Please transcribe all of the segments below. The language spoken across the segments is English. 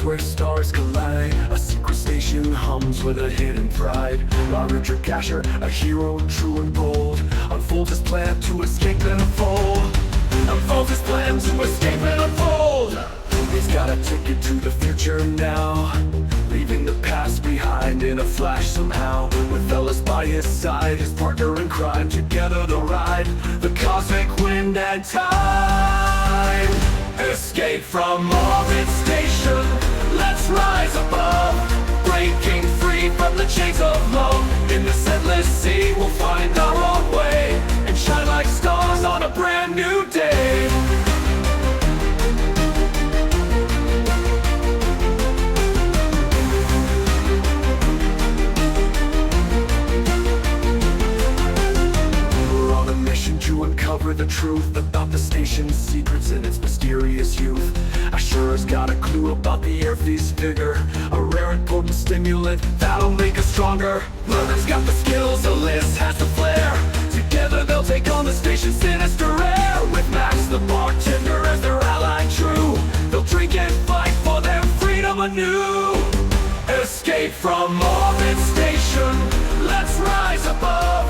place where stars collide. A secret station hums with a hidden pride. Roderick Asher, a hero true and bold, unfolds his plan to escape and unfold. Unfolds his plan to escape and unfold. He's got a ticket to the future now, leaving the past behind in a flash somehow. With Alys by his side, his partner in crime, together they'll ride the cosmic wind and tide. Escape from orbit station, let's rise above, breaking free from the chains of love. In this endless sea we'll find our own way, and shine like stars on a brand new day. To uncover the truth about the station's secrets and its mysterious youth. Asher's got a clue about the airfield's vigor, a rare and potent stimulant that'll make us stronger. Roderick's got the skills, Alys has the flair. Together they'll take on the station's sinister air. With Max the bartender as their ally true, they'll drink and fight for their freedom anew. Escape from orbit station, let's rise above,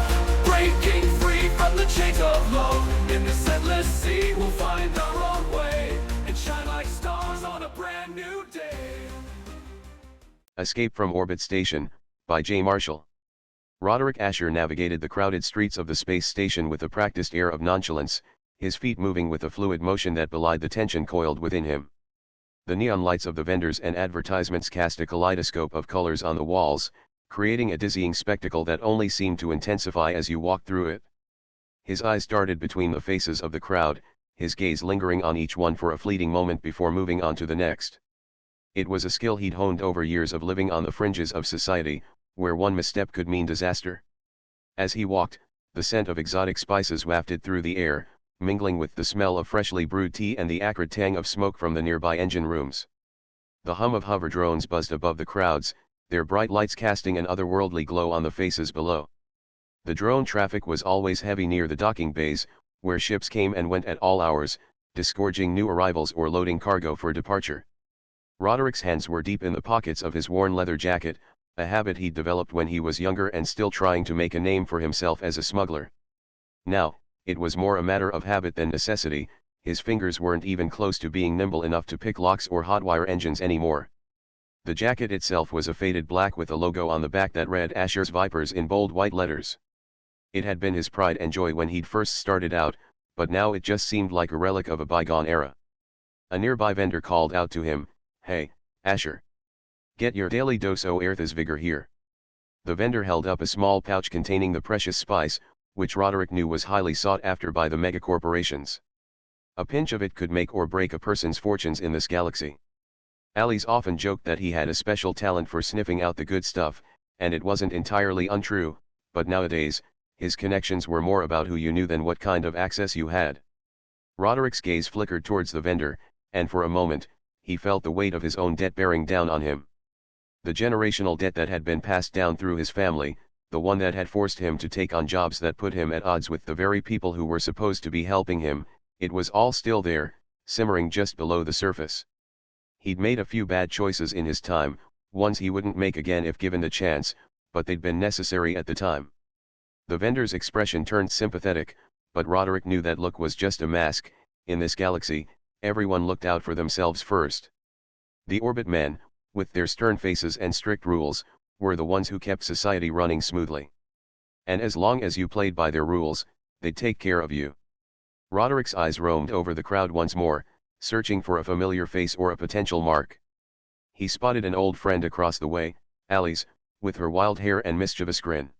breaking free from the chains of love. In this endless sea we'll find our own way, and shine like stars on a brand new day. Escape from Orbit Station, by J. Marshall. Roderick Asher navigated the crowded streets of the space station with a practiced air of nonchalance, his feet moving with a fluid motion that belied the tension coiled within him. The neon lights of the vendors and advertisements cast a kaleidoscope of colors on the walls, creating a dizzying spectacle that only seemed to intensify as you walked through it. His eyes darted between the faces of the crowd, his gaze lingering on each one for a fleeting moment before moving on to the next. It was a skill he'd honed over years of living on the fringes of society, where one misstep could mean disaster. As he walked, the scent of exotic spices wafted through the air, mingling with the smell of freshly brewed tea and the acrid tang of smoke from the nearby engine rooms. The hum of hover drones buzzed above the crowds, their bright lights casting an otherworldly glow on the faces below. The drone traffic was always heavy near the docking bays, where ships came and went at all hours, disgorging new arrivals or loading cargo for departure. Roderick's hands were deep in the pockets of his worn leather jacket, a habit he'd developed when he was younger and still trying to make a name for himself as a smuggler. Now, it was more a matter of habit than necessity. His fingers weren't even close to being nimble enough to pick locks or hotwire engines anymore. The jacket itself was a faded black with a logo on the back that read Asher's Vipers in bold white letters. It had been his pride and joy when he'd first started out, but now it just seemed like a relic of a bygone era. A nearby vendor called out to him, "Hey, Asher. Get your daily dose o' Earth's vigor here." The vendor held up a small pouch containing the precious spice, which Roderick knew was highly sought after by the megacorporations. A pinch of it could make or break a person's fortunes in this galaxy. Alys often joked that he had a special talent for sniffing out the good stuff, and it wasn't entirely untrue, but nowadays, his connections were more about who you knew than what kind of access you had. Roderick's gaze flickered towards the vendor, and for a moment, he felt the weight of his own debt bearing down on him. The generational debt that had been passed down through his family, the one that had forced him to take on jobs that put him at odds with the very people who were supposed to be helping him, it was all still there, simmering just below the surface. He'd made a few bad choices in his time, ones he wouldn't make again if given the chance, but they'd been necessary at the time. The vendor's expression turned sympathetic, but Roderick knew that look was just a mask. In this galaxy, everyone looked out for themselves first. The orbit men, with their stern faces and strict rules, were the ones who kept society running smoothly. And as long as you played by their rules, they'd take care of you. Roderick's eyes roamed over the crowd once more, searching for a familiar face or a potential mark. He spotted an old friend across the way, Alys, with her wild hair and mischievous grin.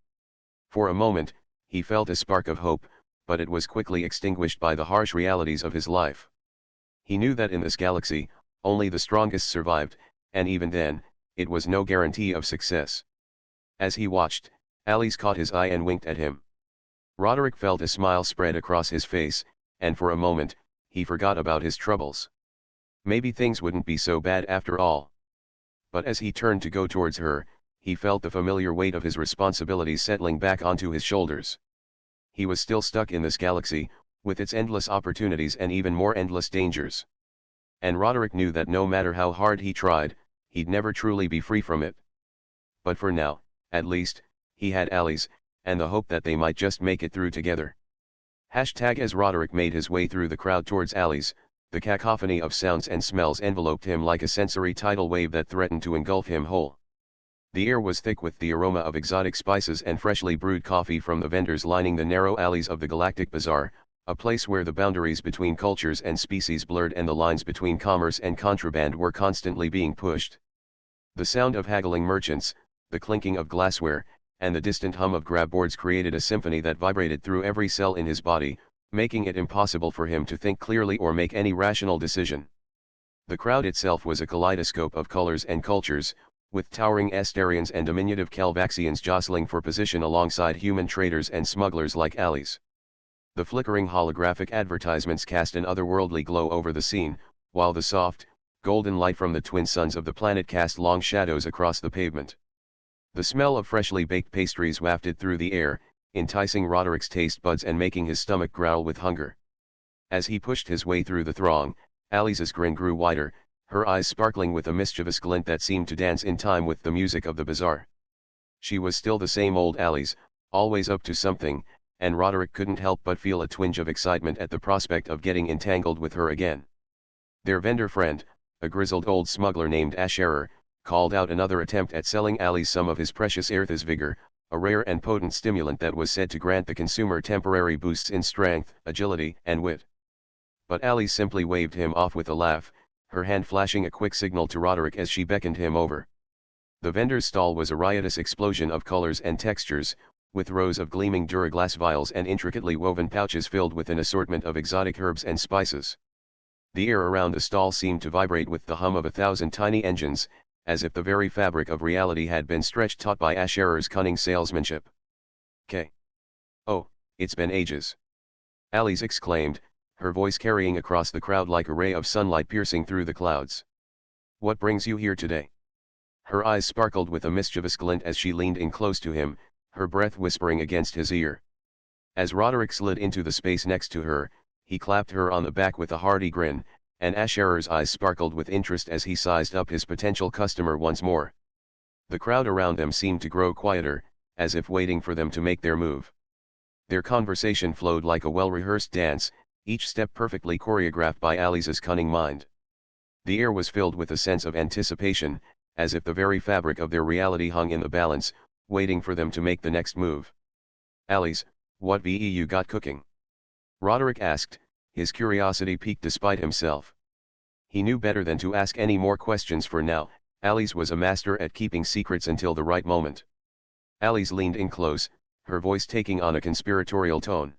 For a moment, he felt a spark of hope, but it was quickly extinguished by the harsh realities of his life. He knew that in this galaxy, only the strongest survived, and even then, it was no guarantee of success. As he watched, Alys caught his eye and winked at him. Roderick felt a smile spread across his face, and for a moment, he forgot about his troubles. Maybe things wouldn't be so bad after all. But as he turned to go towards her, he felt the familiar weight of his responsibilities settling back onto his shoulders. He was still stuck in this galaxy, with its endless opportunities and even more endless dangers. And Roderick knew that no matter how hard he tried, he'd never truly be free from it. But for now, at least, he had Alys, and the hope that they might just make it through together. As Roderick made his way through the crowd towards Alys, the cacophony of sounds and smells enveloped him like a sensory tidal wave that threatened to engulf him whole. The air was thick with the aroma of exotic spices and freshly brewed coffee from the vendors lining the narrow alleys of the Galactic Bazaar, a place where the boundaries between cultures and species blurred and the lines between commerce and contraband were constantly being pushed. The sound of haggling merchants, the clinking of glassware, and the distant hum of grabboards created a symphony that vibrated through every cell in his body, making it impossible for him to think clearly or make any rational decision. The crowd itself was a kaleidoscope of colors and cultures, with towering Astarians and diminutive Calvaxians jostling for position alongside human traders and smugglers like Alys. The flickering holographic advertisements cast an otherworldly glow over the scene, while the soft, golden light from the twin suns of the planet cast long shadows across the pavement. The smell of freshly baked pastries wafted through the air, enticing Roderick's taste buds and making his stomach growl with hunger. As he pushed his way through the throng, Alys's grin grew wider, her eyes sparkling with a mischievous glint that seemed to dance in time with the music of the bazaar. She was still the same old Alys, always up to something, and Roderick couldn't help but feel a twinge of excitement at the prospect of getting entangled with her again. Their vendor friend, a grizzled old smuggler named Asher, called out another attempt at selling Alys some of his precious Earth's vigor, a rare and potent stimulant that was said to grant the consumer temporary boosts in strength, agility, and wit. But Alys simply waved him off with a laugh, her hand flashing a quick signal to Roderick as she beckoned him over. The vendor's stall was a riotous explosion of colors and textures, with rows of gleaming Duraglass vials and intricately woven pouches filled with an assortment of exotic herbs and spices. The air around the stall seemed to vibrate with the hum of 1,000 tiny engines, as if the very fabric of reality had been stretched taut by Asher's cunning salesmanship. Oh, it's been ages. Alys exclaimed, her voice carrying across the crowd like a ray of sunlight piercing through the clouds. What brings you here today? Her eyes sparkled with a mischievous glint as she leaned in close to him, her breath whispering against his ear. As Roderick slid into the space next to her, he clapped her on the back with a hearty grin, and Asher's eyes sparkled with interest as he sized up his potential customer once more. The crowd around them seemed to grow quieter, as if waiting for them to make their move. Their conversation flowed like a well-rehearsed dance, each step perfectly choreographed by Alys's cunning mind. The air was filled with a sense of anticipation, as if the very fabric of their reality hung in the balance, waiting for them to make the next move. Alys, what you got cooking? Roderick asked, his curiosity piqued despite himself. He knew better than to ask any more questions for now. Alys was a master at keeping secrets until the right moment. Alys leaned in close, her voice taking on a conspiratorial tone.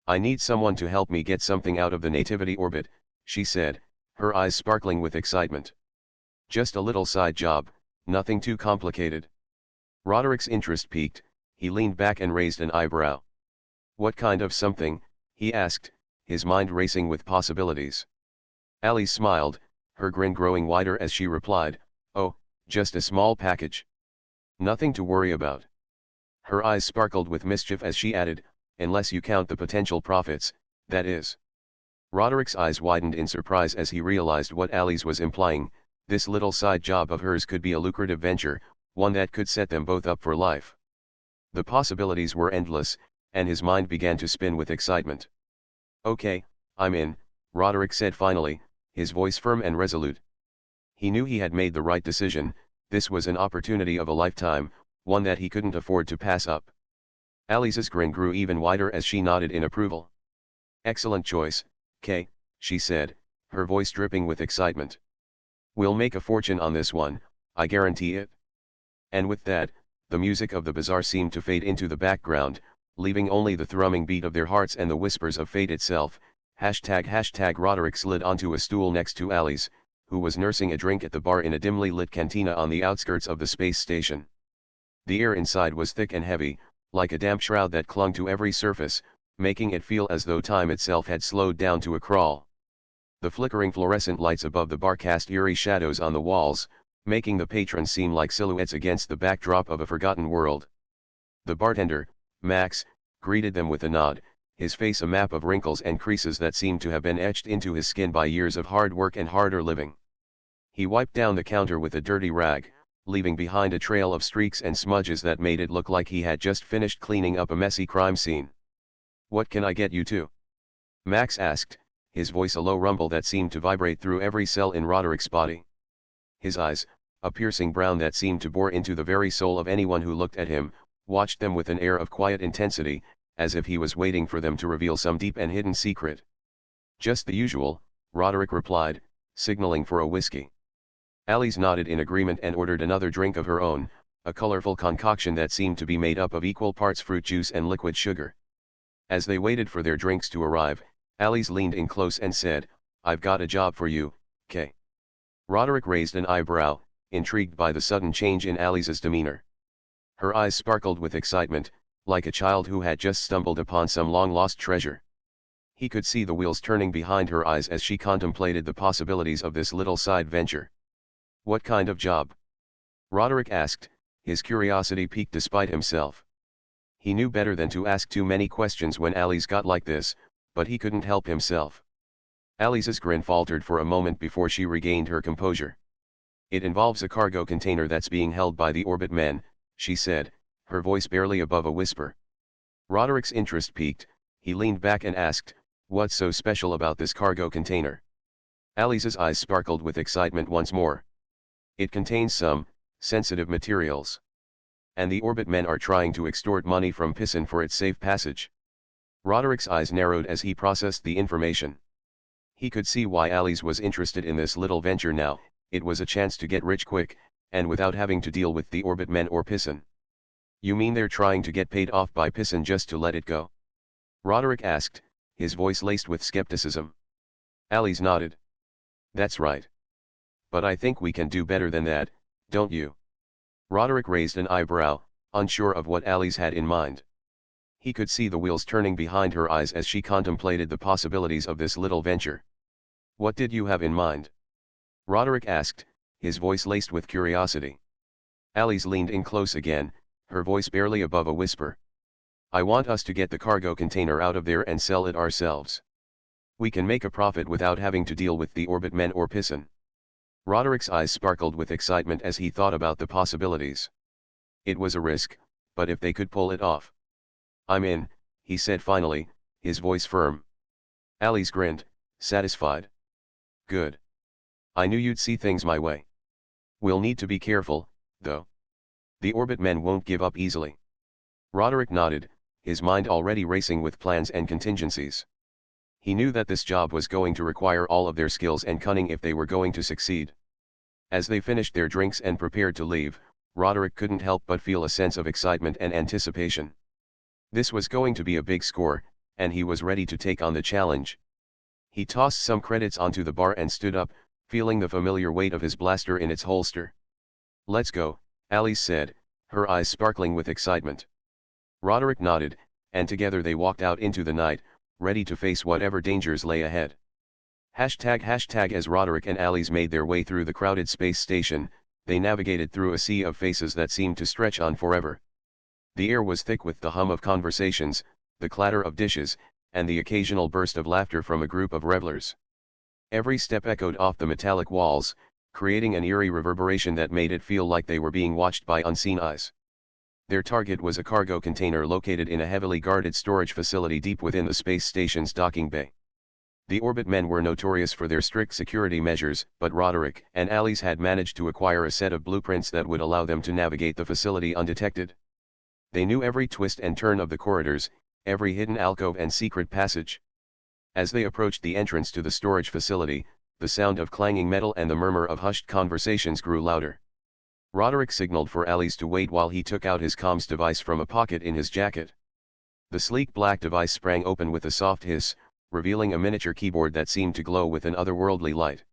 I need someone to help me get something out of the nativity orbit, she said, her eyes sparkling with excitement. Just a little side job, nothing too complicated. Roderick's interest piqued, he leaned back and raised an eyebrow. What kind of something, he asked, his mind racing with possibilities. Alys smiled, her grin growing wider as she replied, oh, just a small package. Nothing to worry about. Her eyes sparkled with mischief as she added, unless you count the potential profits, that is. Roderick's eyes widened in surprise as he realized what Alys was implying. This little side job of hers could be a lucrative venture, one that could set them both up for life. The possibilities were endless, and his mind began to spin with excitement. Okay, I'm in, Roderick said finally, his voice firm and resolute. He knew he had made the right decision. This was an opportunity of a lifetime, one that he couldn't afford to pass up. Alys's grin grew even wider as she nodded in approval. Excellent choice, Kay, she said, her voice dripping with excitement. We'll make a fortune on this one, I guarantee it. And with that, the music of the bazaar seemed to fade into the background, leaving only the thrumming beat of their hearts and the whispers of fate itself. Roderick slid onto a stool next to Alys, who was nursing a drink at the bar in a dimly lit cantina on the outskirts of the space station. The air inside was thick and heavy, like a damp shroud that clung to every surface, making it feel as though time itself had slowed down to a crawl. The flickering fluorescent lights above the bar cast eerie shadows on the walls, making the patrons seem like silhouettes against the backdrop of a forgotten world. The bartender, Max, greeted them with a nod, his face a map of wrinkles and creases that seemed to have been etched into his skin by years of hard work and harder living. He wiped down the counter with a dirty rag, leaving behind a trail of streaks and smudges that made it look like he had just finished cleaning up a messy crime scene. "What can I get you to?" Max asked, his voice a low rumble that seemed to vibrate through every cell in Roderick's body. His eyes, a piercing brown that seemed to bore into the very soul of anyone who looked at him, watched them with an air of quiet intensity, as if he was waiting for them to reveal some deep and hidden secret. "Just the usual," Roderick replied, signaling for a whiskey. Alys nodded in agreement and ordered another drink of her own, a colorful concoction that seemed to be made up of equal parts fruit juice and liquid sugar. As they waited for their drinks to arrive, Alys leaned in close and said, "I've got a job for you, Kay." Roderick raised an eyebrow, intrigued by the sudden change in Alys's demeanor. Her eyes sparkled with excitement, like a child who had just stumbled upon some long-lost treasure. He could see the wheels turning behind her eyes as she contemplated the possibilities of this little side venture. "What kind of job?" Roderick asked, his curiosity piqued despite himself. He knew better than to ask too many questions when Alys got like this, but he couldn't help himself. Alys's grin faltered for a moment before she regained her composure. "It involves a cargo container that's being held by the Orbit men," she said, her voice barely above a whisper. Roderick's interest piqued, he leaned back and asked, "What's so special about this cargo container?" Alys's eyes sparkled with excitement once more. "It contains some sensitive materials. And the Orbit men are trying to extort money from Pisson for its safe passage." Roderick's eyes narrowed as he processed the information. He could see why Alys was interested in this little venture now. It was a chance to get rich quick, and without having to deal with the Orbit men or Pisson. "You mean they're trying to get paid off by Pisson just to let it go?" Roderick asked, his voice laced with skepticism. Alys nodded. "That's right. But I think we can do better than that, don't you?" Roderick raised an eyebrow, unsure of what Alys had in mind. He could see the wheels turning behind her eyes as she contemplated the possibilities of this little venture. "What did you have in mind?" Roderick asked, his voice laced with curiosity. Alys leaned in close again, her voice barely above a whisper. "I want us to get the cargo container out of there and sell it ourselves. We can make a profit without having to deal with the Orbit men or Pisson." Roderick's eyes sparkled with excitement as he thought about the possibilities. It was a risk, but if they could pull it off. "I'm in," he said finally, his voice firm. Alys grinned, satisfied. "Good. I knew you'd see things my way. We'll need to be careful, though. The Orbit men won't give up easily." Roderick nodded, his mind already racing with plans and contingencies. He knew that this job was going to require all of their skills and cunning if they were going to succeed. As they finished their drinks and prepared to leave, Roderick couldn't help but feel a sense of excitement and anticipation. This was going to be a big score, and he was ready to take on the challenge. He tossed some credits onto the bar and stood up, feeling the familiar weight of his blaster in its holster. "Let's go," Alys said, her eyes sparkling with excitement. Roderick nodded, and together they walked out into the night, ready to face whatever dangers lay ahead. As Roderick and Alys made their way through the crowded space station, they navigated through a sea of faces that seemed to stretch on forever. The air was thick with the hum of conversations, the clatter of dishes, and the occasional burst of laughter from a group of revelers. Every step echoed off the metallic walls, creating an eerie reverberation that made it feel like they were being watched by unseen eyes. Their target was a cargo container located in a heavily guarded storage facility deep within the space station's docking bay. The Orbit men were notorious for their strict security measures, but Roderick and Alys had managed to acquire a set of blueprints that would allow them to navigate the facility undetected. They knew every twist and turn of the corridors, every hidden alcove and secret passage. As they approached the entrance to the storage facility, the sound of clanging metal and the murmur of hushed conversations grew louder. Roderick signaled for Alys to wait while he took out his comms device from a pocket in his jacket. The sleek black device sprang open with a soft hiss, revealing a miniature keyboard that seemed to glow with an otherworldly light.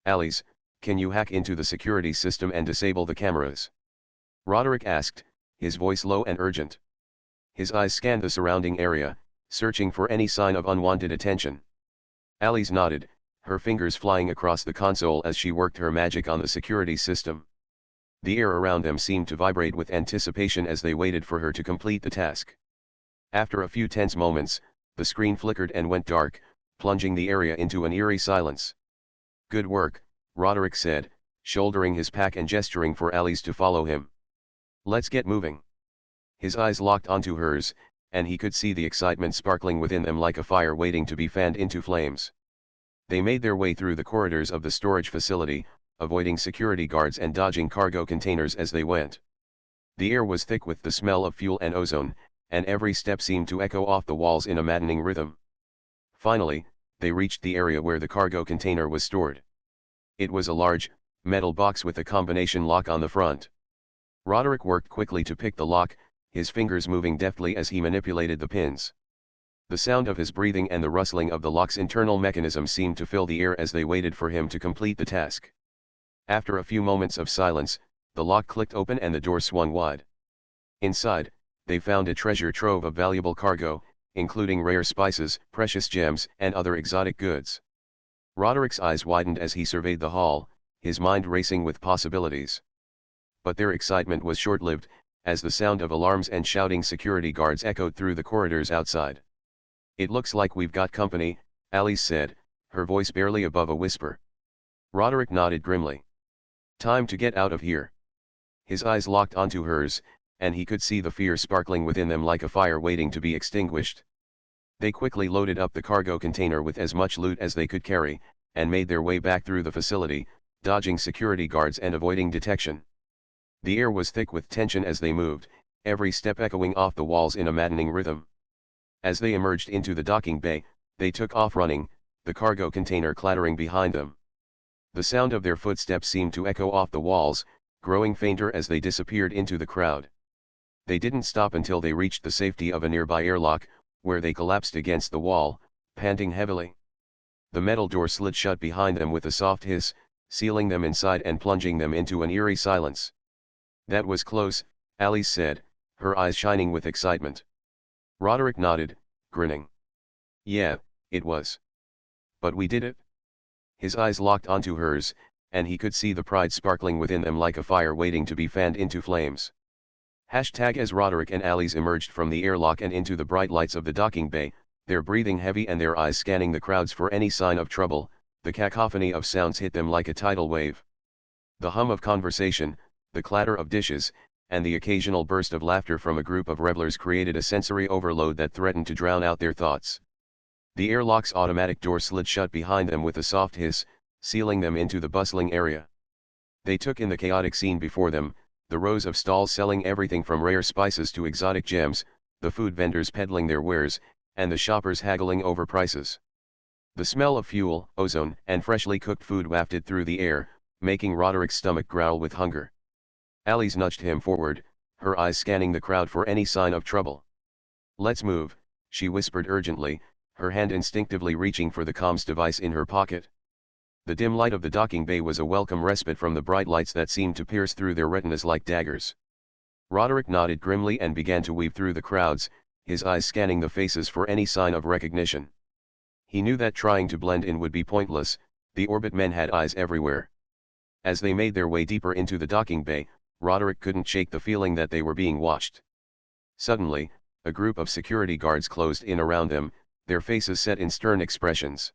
"Alys, can you hack into the security system and disable the cameras?" Roderick asked, his voice low and urgent. His eyes scanned the surrounding area, searching for any sign of unwanted attention. Alys nodded, her fingers flying across the console as she worked her magic on the security system. The air around them seemed to vibrate with anticipation as they waited for her to complete the task. After a few tense moments, The screen flickered and went dark, plunging the area into an eerie silence. "Good work," Roderick said, shouldering his pack and gesturing for Alys to follow him. "Let's get moving." His eyes locked onto hers, and he could see the excitement sparkling within them like a fire waiting to be fanned into flames. They made their way through the corridors of the storage facility, avoiding security guards and dodging cargo containers as they went. The air was thick with the smell of fuel and ozone, and every step seemed to echo off the walls in a maddening rhythm. Finally, they reached the area where the cargo container was stored. It was a large, metal box with a combination lock on the front. Roderick worked quickly to pick the lock, his fingers moving deftly as he manipulated the pins. The sound of his breathing and the rustling of the lock's internal mechanism seemed to fill the air as they waited for him to complete the task. After a few moments of silence, the lock clicked open and the door swung wide. Inside, they found a treasure trove of valuable cargo, including rare spices, precious gems, and other exotic goods. Roderick's eyes widened as he surveyed the hall, his mind racing with possibilities. But their excitement was short-lived, as the sound of alarms and shouting security guards echoed through the corridors outside. "It looks like we've got company," Alys said, her voice barely above a whisper. Roderick nodded grimly. "Time to get out of here." His eyes locked onto hers, and he could see the fear sparkling within them like a fire waiting to be extinguished. They quickly loaded up the cargo container with as much loot as they could carry, and made their way back through the facility, dodging security guards and avoiding detection. The air was thick with tension as they moved, every step echoing off the walls in a maddening rhythm. As they emerged into the docking bay, they took off running, the cargo container clattering behind them. The sound of their footsteps seemed to echo off the walls, growing fainter as they disappeared into the crowd. They didn't stop until they reached the safety of a nearby airlock, where they collapsed against the wall, panting heavily. The metal door slid shut behind them with a soft hiss, sealing them inside and plunging them into an eerie silence. "That was close," Alys said, her eyes shining with excitement. Roderick nodded, grinning. "Yeah, it was. But we did it." His eyes locked onto hers, and he could see the pride sparkling within them like a fire waiting to be fanned into flames. As Roderick and Alys emerged from the airlock and into the bright lights of the docking bay, their breathing heavy and their eyes scanning the crowds for any sign of trouble, the cacophony of sounds hit them like a tidal wave. The hum of conversation, the clatter of dishes, and the occasional burst of laughter from a group of revelers created a sensory overload that threatened to drown out their thoughts. The airlock's automatic door slid shut behind them with a soft hiss, sealing them into the bustling area. They took in the chaotic scene before them, the rows of stalls selling everything from rare spices to exotic gems, the food vendors peddling their wares, and the shoppers haggling over prices. The smell of fuel, ozone, and freshly cooked food wafted through the air, making Roderick's stomach growl with hunger. Alys nudged him forward, her eyes scanning the crowd for any sign of trouble. "Let's move," she whispered urgently, her hand instinctively reaching for the comms device in her pocket. The dim light of the docking bay was a welcome respite from the bright lights that seemed to pierce through their retinas like daggers. Roderick nodded grimly and began to weave through the crowds, his eyes scanning the faces for any sign of recognition. He knew that trying to blend in would be pointless, the orbit men had eyes everywhere. As they made their way deeper into the docking bay, Roderick couldn't shake the feeling that they were being watched. Suddenly, a group of security guards closed in around them, their faces set in stern expressions.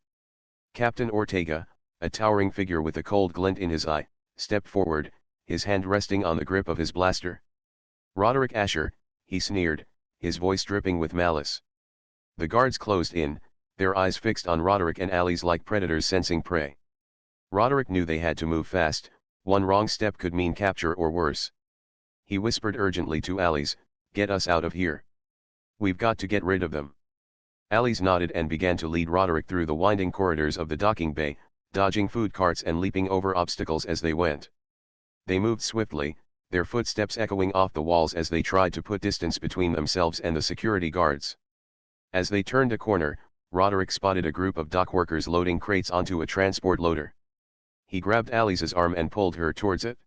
Captain Ortega, a towering figure with a cold glint in his eye, stepped forward, his hand resting on the grip of his blaster. "Roderick Asher," he sneered, his voice dripping with malice. The guards closed in, their eyes fixed on Roderick and Alys like predators sensing prey. Roderick knew they had to move fast, one wrong step could mean capture or worse. He whispered urgently to Alys, "Get us out of here. We've got to get rid of them." Alys nodded and began to lead Roderick through the winding corridors of the docking bay, dodging food carts and leaping over obstacles as they went. They moved swiftly, their footsteps echoing off the walls as they tried to put distance between themselves and the security guards. As they turned a corner, Roderick spotted a group of dock workers loading crates onto a transport loader. He grabbed Alys's arm and pulled her towards it.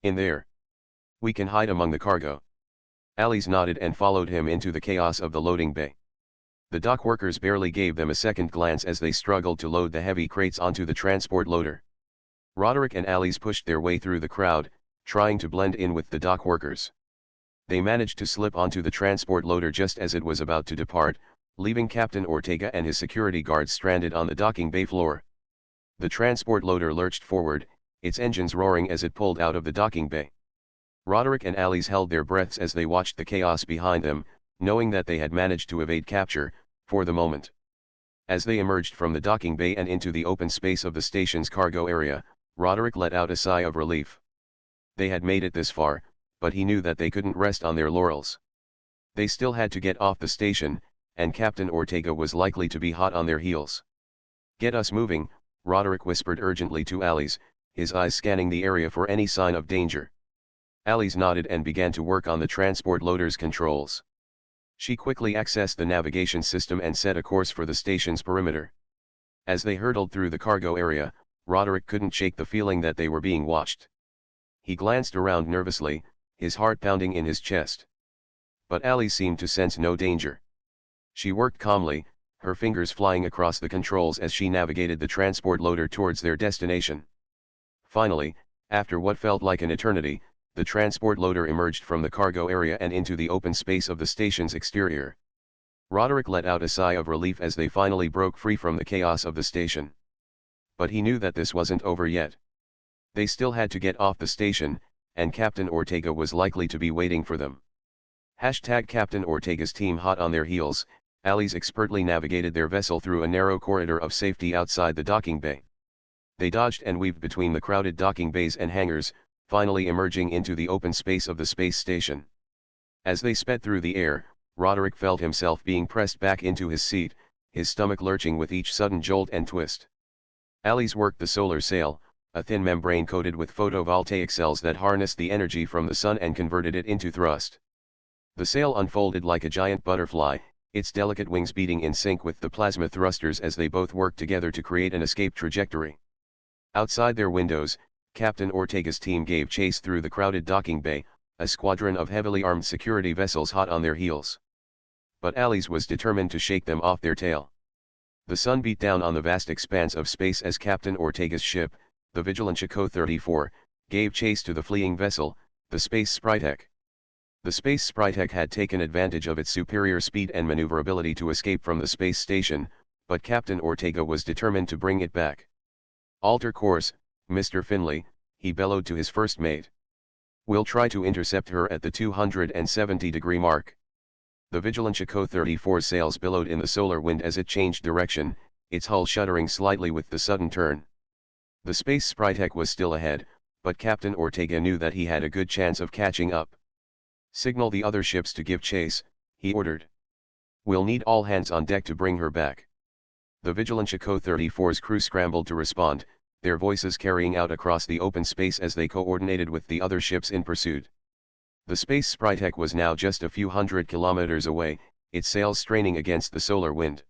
"In there. We can hide among the cargo." Alys nodded and followed him into the chaos of the loading bay. The dock workers barely gave them a second glance as they struggled to load the heavy crates onto the transport loader. Roderick and Alys pushed their way through the crowd, trying to blend in with the dock workers. They managed to slip onto the transport loader just as it was about to depart, leaving Captain Ortega and his security guards stranded on the docking bay floor. The transport loader lurched forward, its engines roaring as it pulled out of the docking bay. Roderick and Alys held their breaths as they watched the chaos behind them, knowing that they had managed to evade capture, for the moment. As they emerged from the docking bay and into the open space of the station's cargo area, Roderick let out a sigh of relief. They had made it this far, but he knew that they couldn't rest on their laurels. They still had to get off the station, and Captain Ortega was likely to be hot on their heels. "Get us moving," Roderick whispered urgently to Alys, his eyes scanning the area for any sign of danger. Alys nodded and began to work on the transport loader's controls. She quickly accessed the navigation system and set a course for the station's perimeter. As they hurtled through the cargo area, Roderick couldn't shake the feeling that they were being watched. He glanced around nervously, his heart pounding in his chest. But Alys seemed to sense no danger. She worked calmly, her fingers flying across the controls as she navigated the transport loader towards their destination. Finally, after what felt like an eternity, the transport loader emerged from the cargo area and into the open space of the station's exterior. Roderick let out a sigh of relief as they finally broke free from the chaos of the station. But he knew that this wasn't over yet. They still had to get off the station, and Captain Ortega was likely to be waiting for them. Captain Ortega's team hot on their heels, Alys expertly navigated their vessel through a narrow corridor of safety outside the docking bay. They dodged and weaved between the crowded docking bays and hangars, finally emerging into the open space of the space station. As they sped through the air, Roderick felt himself being pressed back into his seat, his stomach lurching with each sudden jolt and twist. Alys worked the solar sail, a thin membrane coated with photovoltaic cells that harnessed the energy from the sun and converted it into thrust. The sail unfolded like a giant butterfly, its delicate wings beating in sync with the plasma thrusters as they both worked together to create an escape trajectory. Outside their windows, Captain Ortega's team gave chase through the crowded docking bay, a squadron of heavily armed security vessels hot on their heels. But Alys was determined to shake them off their tail. The sun beat down on the vast expanse of space as Captain Ortega's ship, the Vigilant Chico 34, gave chase to the fleeing vessel, the Space Sprytek. The Space Sprytek had taken advantage of its superior speed and maneuverability to escape from the space station, but Captain Ortega was determined to bring it back. "Alter course, Mr. Finley," he bellowed to his first mate. "We'll try to intercept her at the 270-degree mark." The Vigilant Chico 34's sails billowed in the solar wind as it changed direction, its hull shuddering slightly with the sudden turn. The Space Sprytek was still ahead, but Captain Ortega knew that he had a good chance of catching up. "Signal the other ships to give chase," he ordered. "We'll need all hands on deck to bring her back." The Vigilant Chico 34's crew scrambled to respond, their voices carrying out across the open space as they coordinated with the other ships in pursuit. The Space Sprytek was now just a few hundred kilometers away, its sails straining against the solar wind.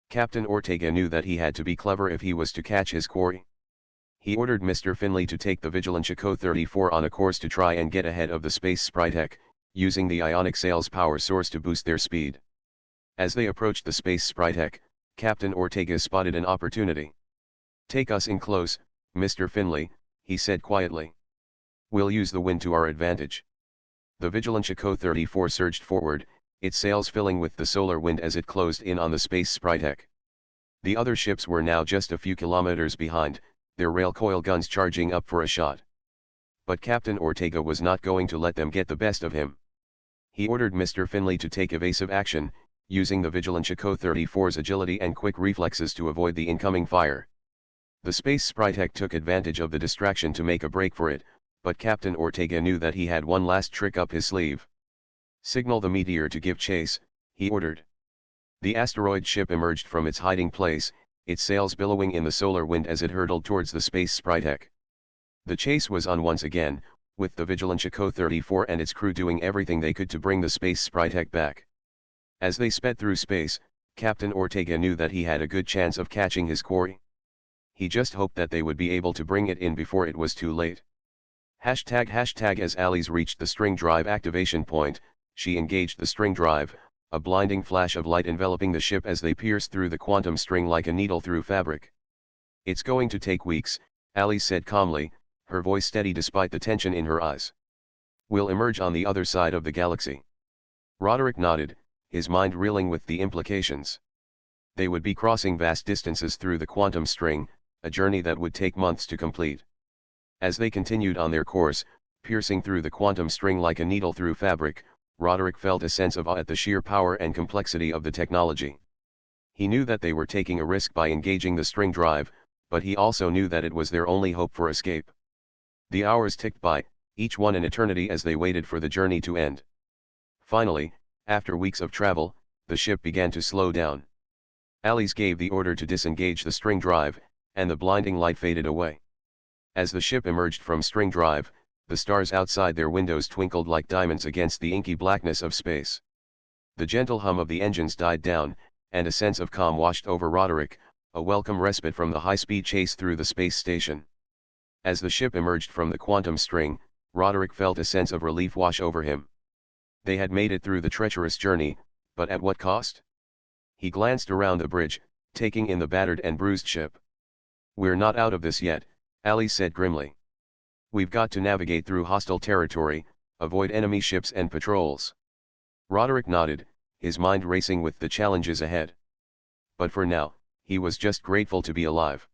Captain Ortega knew that he had to be clever if he was to catch his quarry. He ordered Mr. Finley to take the Vigilant Chico 34 on a course to try and get ahead of the Space Sprytek, using the Ionic sails power source to boost their speed. As they approached the Space Sprytek, Captain Ortega spotted an opportunity. "Take us in close, Mr. Finley," he said quietly. "We'll use the wind to our advantage." The Vigilant Chico 34 surged forward, its sails filling with the solar wind as it closed in on the Space Sprytek. The other ships were now just a few kilometers behind, their rail coil guns charging up for a shot. But Captain Ortega was not going to let them get the best of him. He ordered Mr. Finley to take evasive action, using the Vigilant Chico 34's agility and quick reflexes to avoid the incoming fire. The Space Sprytek took advantage of the distraction to make a break for it, but Captain Ortega knew that he had one last trick up his sleeve. "Signal the Meteor to give chase," he ordered. The asteroid ship emerged from its hiding place, its sails billowing in the solar wind as it hurtled towards the Space Sprytek. The chase was on once again, with the Vigilant Chico 34 and its crew doing everything they could to bring the Space Sprytek back. As they sped through space, Captain Ortega knew that he had a good chance of catching his quarry. He just hoped that they would be able to bring it in before it was too late. As Alys reached the string drive activation point, she engaged the string drive, a blinding flash of light enveloping the ship as they pierced through the quantum string like a needle through fabric. "It's going to take weeks," Alys said calmly, her voice steady despite the tension in her eyes. "We'll emerge on the other side of the galaxy." Roderick nodded, his mind reeling with the implications. They would be crossing vast distances through the quantum string, a journey that would take months to complete. As they continued on their course, piercing through the quantum string like a needle through fabric, Roderick felt a sense of awe at the sheer power and complexity of the technology. He knew that they were taking a risk by engaging the string drive, but he also knew that it was their only hope for escape. The hours ticked by, each one an eternity as they waited for the journey to end. Finally, after weeks of travel, the ship began to slow down. Alys gave the order to disengage the string drive, and the blinding light faded away. As the ship emerged from string drive, the stars outside their windows twinkled like diamonds against the inky blackness of space. The gentle hum of the engines died down, and a sense of calm washed over Roderick, a welcome respite from the high-speed chase through the space station. As the ship emerged from the quantum string, Roderick felt a sense of relief wash over him. They had made it through the treacherous journey, but at what cost? He glanced around the bridge, taking in the battered and bruised ship. "We're not out of this yet," Alys said grimly. "We've got to navigate through hostile territory, avoid enemy ships and patrols." Roderick nodded, his mind racing with the challenges ahead. But for now, he was just grateful to be alive.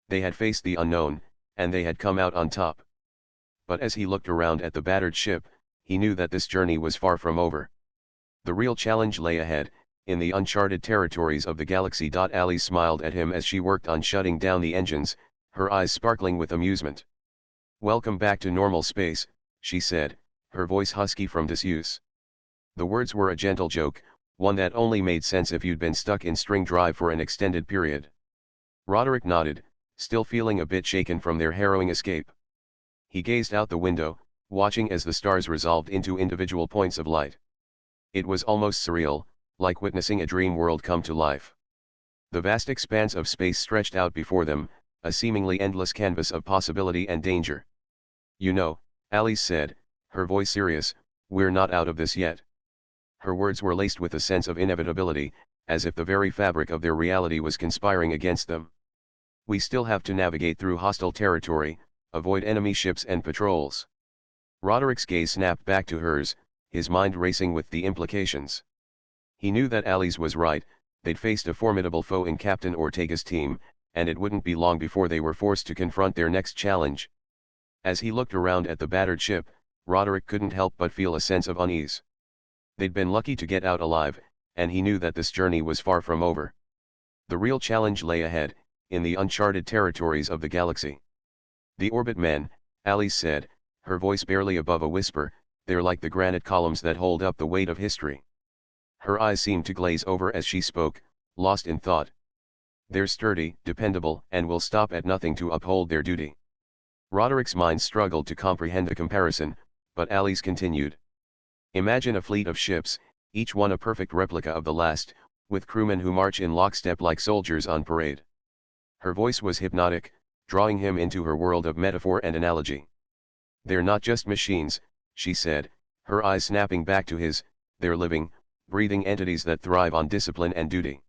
They had faced the unknown, and they had come out on top. But as he looked around at the battered ship, he knew that this journey was far from over. The real challenge lay ahead, in the uncharted territories of the galaxy. Alys smiled at him as she worked on shutting down the engines, her eyes sparkling with amusement. "Welcome back to normal space," she said, her voice husky from disuse. The words were a gentle joke, one that only made sense if you'd been stuck in string drive for an extended period. Roderick nodded, still feeling a bit shaken from their harrowing escape. He gazed out the window, watching as the stars resolved into individual points of light. It was almost surreal, like witnessing a dream world come to life. The vast expanse of space stretched out before them, a seemingly endless canvas of possibility and danger. "You know," Alys said, her voice serious, "we're not out of this yet." Her words were laced with a sense of inevitability, as if the very fabric of their reality was conspiring against them. "We still have to navigate through hostile territory, avoid enemy ships and patrols." Roderick's gaze snapped back to hers, his mind racing with the implications. He knew that Alys was right, they'd faced a formidable foe in Captain Ortega's team, and it wouldn't be long before they were forced to confront their next challenge. As he looked around at the battered ship, Roderick couldn't help but feel a sense of unease. They'd been lucky to get out alive, and he knew that this journey was far from over. The real challenge lay ahead, in the uncharted territories of the galaxy. "The orbit men," Alys said, her voice barely above a whisper, "they're like the granite columns that hold up the weight of history." Her eyes seemed to glaze over as she spoke, lost in thought. "They're sturdy, dependable, and will stop at nothing to uphold their duty." Roderick's mind struggled to comprehend the comparison, but Alys continued. "Imagine a fleet of ships, each one a perfect replica of the last, with crewmen who march in lockstep like soldiers on parade." Her voice was hypnotic, drawing him into her world of metaphor and analogy. "They're not just machines," she said, her eyes snapping back to his, "they're living, breathing entities that thrive on discipline and duty.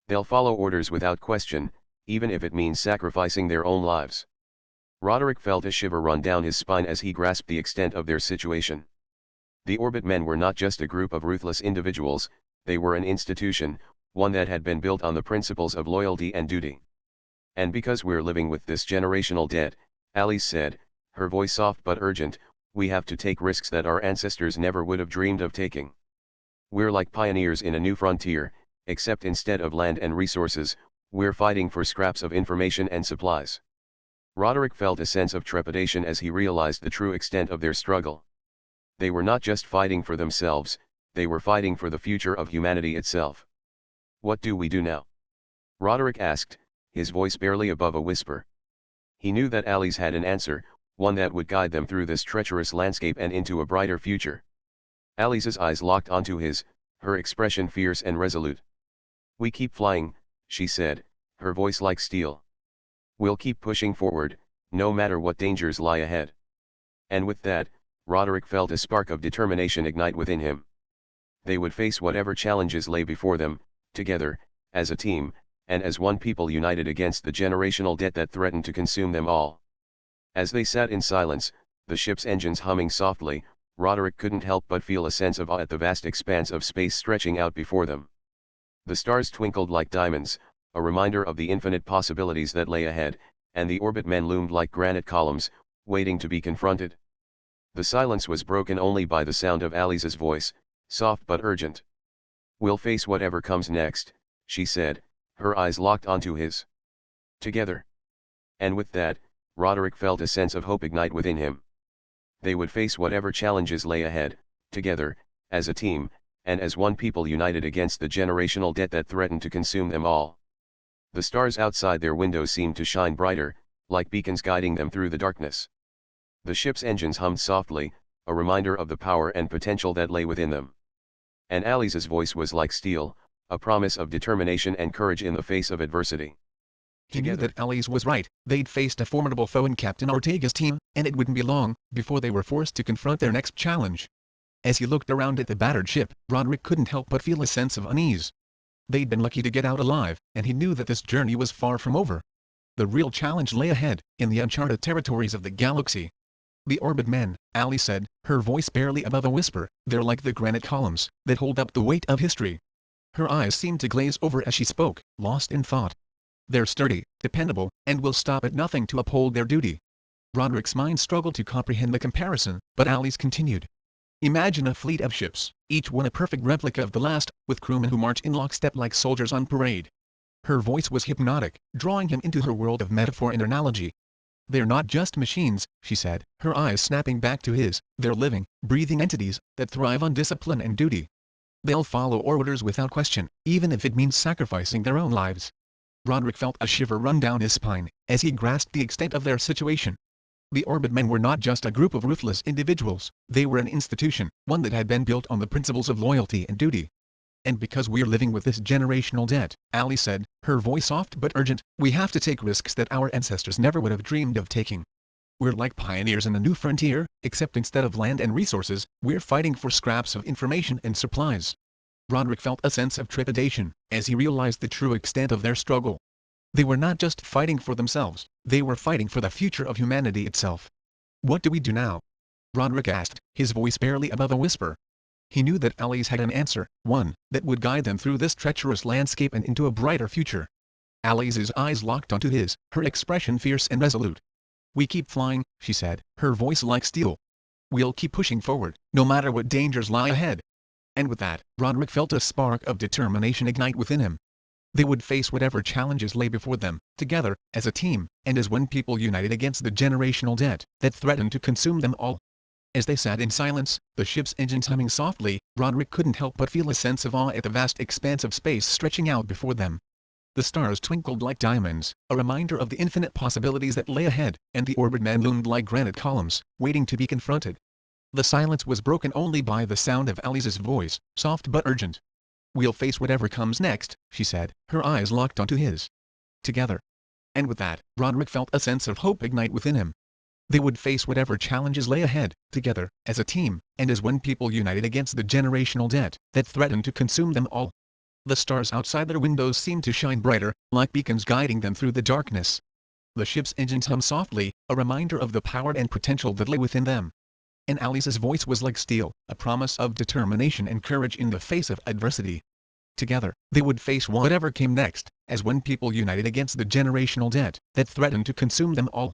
They'll follow orders without question, even if it means sacrificing their own lives." Roderick felt a shiver run down his spine as he grasped the extent of their situation. The orbit men were not just a group of ruthless individuals, they were an institution, one that had been built on the principles of loyalty and duty. "And because we're living with this generational debt," Alys said, her voice soft but urgent, "we have to take risks that our ancestors never would have dreamed of taking. We're like pioneers in a new frontier, except instead of land and resources, we're fighting for scraps of information and supplies." Roderick felt a sense of trepidation as he realized the true extent of their struggle. They were not just fighting for themselves, they were fighting for the future of humanity itself. "What do we do now?" Roderick asked, his voice barely above a whisper. He knew that Alys had an answer, one that would guide them through this treacherous landscape and into a brighter future. Alys's eyes locked onto his, her expression fierce and resolute. "We keep flying," she said, her voice like steel. "We'll keep pushing forward, no matter what dangers lie ahead." And with that, Roderick felt a spark of determination ignite within him. They would face whatever challenges lay before them, together, as a team, and as one people united against the generational debt that threatened to consume them all. As they sat in silence, the ship's engines humming softly, Roderick couldn't help but feel a sense of awe at the vast expanse of space stretching out before them. The stars twinkled like diamonds, a reminder of the infinite possibilities that lay ahead, and the orbit men loomed like granite columns, waiting to be confronted. The silence was broken only by the sound of Alys's voice, soft but urgent. "We'll face whatever comes next," she said, her eyes locked onto his. "Together." And with that, Roderick felt a sense of hope ignite within him. They would face whatever challenges lay ahead, together, as a team, and as one people united against the generational debt that threatened to consume them all. The stars outside their windows seemed to shine brighter, like beacons guiding them through the darkness. The ship's engines hummed softly, a reminder of the power and potential that lay within them. And Alys's voice was like steel, a promise of determination and courage in the face of adversity. He knew that Alys was right. They'd faced a formidable foe in Captain Ortega's team, and it wouldn't be long before they were forced to confront their next challenge. As he looked around at the battered ship, Roderick couldn't help but feel a sense of unease. They'd been lucky to get out alive, and he knew that this journey was far from over. The real challenge lay ahead, in the uncharted territories of the galaxy. "The orbit men," Alys said, her voice barely above a whisper, "they're like the granite columns that hold up the weight of history." Her eyes seemed to glaze over as she spoke, lost in thought. "They're sturdy, dependable, and will stop at nothing to uphold their duty." Roderick's mind struggled to comprehend the comparison, but Alys continued. "Imagine a fleet of ships, each one a perfect replica of the last, with crewmen who march in lockstep like soldiers on parade." Her voice was hypnotic, drawing him into her world of metaphor and analogy. "They're not just machines," she said, her eyes snapping back to his. "They're living, breathing entities that thrive on discipline and duty. They'll follow orders without question, even if it means sacrificing their own lives." Roderick felt a shiver run down his spine, as he grasped the extent of their situation. The orbit men were not just a group of ruthless individuals, they were an institution, one that had been built on the principles of loyalty and duty. "And because we're living with this generational debt," Alys said, her voice soft but urgent, "we have to take risks that our ancestors never would have dreamed of taking. We're like pioneers in a new frontier, except instead of land and resources, we're fighting for scraps of information and supplies." Roderick felt a sense of trepidation, as he realized the true extent of their struggle. They were not just fighting for themselves, they were fighting for the future of humanity itself. "What do we do now?" Roderick asked, his voice barely above a whisper. He knew that Alys had an answer, one that would guide them through this treacherous landscape and into a brighter future. Alys's eyes locked onto his, her expression fierce and resolute. "We keep flying," she said, her voice like steel. "We'll keep pushing forward, no matter what dangers lie ahead." And with that, Roderick felt a spark of determination ignite within him. They would face whatever challenges lay before them, together, as a team, and as one people united against the generational debt that threatened to consume them all. As they sat in silence, the ship's engines humming softly, Roderick couldn't help but feel a sense of awe at the vast expanse of space stretching out before them. The stars twinkled like diamonds, a reminder of the infinite possibilities that lay ahead, and the orbit men loomed like granite columns, waiting to be confronted. The silence was broken only by the sound of Alys's voice, soft but urgent. "We'll face whatever comes next," she said, her eyes locked onto his. "Together." And with that, Roderick felt a sense of hope ignite within him. They would face whatever challenges lay ahead, together, as a team, and as one people united against the generational debt that threatened to consume them all. The stars outside their windows seemed to shine brighter, like beacons guiding them through the darkness. The ship's engines hummed softly, a reminder of the power and potential that lay within them. And Alys's voice was like steel, a promise of determination and courage in the face of adversity. Together, they would face whatever came next, as one people united against the generational debt that threatened to consume them all.